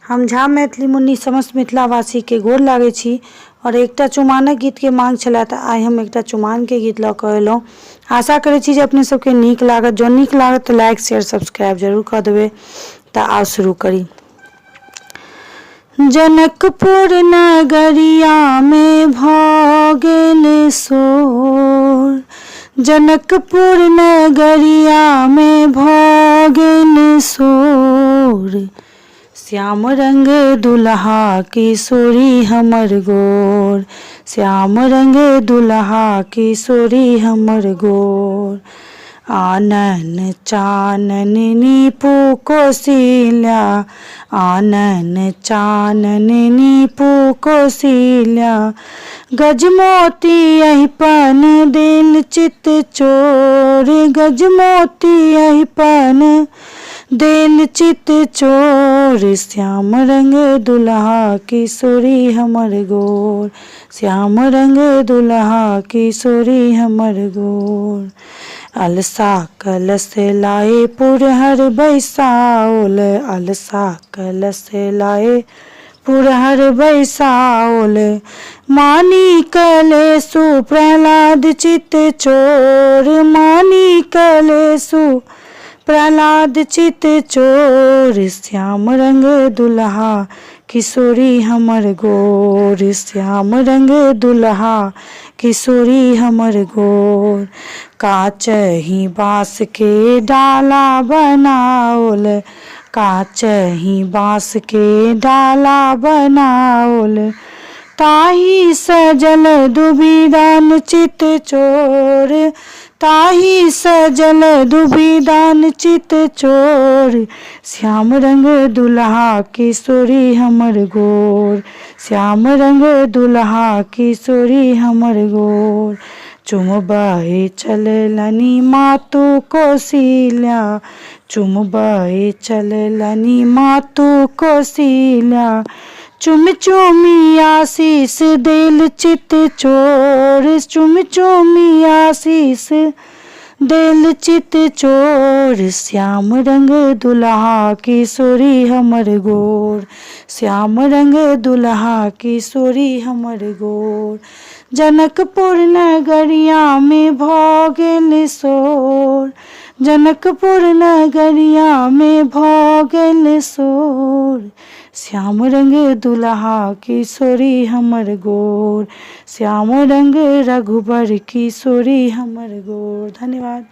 हम झा मैथिली मुन्नी समस्त मिथिलावासी के गोर लागै छी और एकटा चुमानक गीत के मांग छला त आइ हम एकटा चुमान के गीत ल क एलहुँ। आशा करै छी जे अपने सबके नीक लागत। जो नीक लागत तो लाइक शेयर सब्सक्राइब जरूर कर देबै। त आओ शुरू करी। जनकपुर नगरिया में भ गेल सोर, जनकपुर नगरिया में भ गेल सोर, श्याम रंग दुल्हा किशोरी हमर गोर, श्याम रंग दुल्हा किशोरी हमर गोर। आनन चानन नीपू कौशल्या, आनन चानन नीपू कौशल्या, गजमोती अहिपन देल चित चोर, गजमोती अहिपन देल चित चोर, श्याम रंग दुल्हा किशोरी हमर गोर, श्याम रंग दुल्हा किशोरी हमर गोर। अलसा कलश लाए पुरहर बैसाओल, अलसा कलश लाए पुरहर बैसाओल, मानी कलेसु प्रहलाद चित चोर, मानी कलेसु प्रहलाद चित चोर, श्याम रंग दुल्हा किशोरी हमर गोर, श्याम रंग दुल्हा किशोरी हमर गोर। काचही बाँस के डाला बनाओल, काचही बाँस के डाला बनाओल, ताही सजल दुबिदान चित चोर, ताही सजल दुबिदान चित चोर, श्याम रंग दुल्हा किशोरी हमर गोर, श्याम रंग दुल्हा किशोरी हमर गोर। चुमबहे चललनि मातु कौशल्या, चुमबहे चललनि मातु कौशल्या, चुम चुमी आशीष देल चित चोर, चुम चुमी आशीष देल चित चोर, श्याम रंग दुल्हा किशोरी हमर गोर, श्याम रंग दुल्हा किशोरी हमर गोर। जनकपुर नगरिया में भ गेल सोर, जनकपुर नगरिया में भ गेल सोर, श्याम रंग दुल्हा किशोरी हमर गोर, श्याम रंग रघुबर किशोरी हमर गोर। धन्यवाद।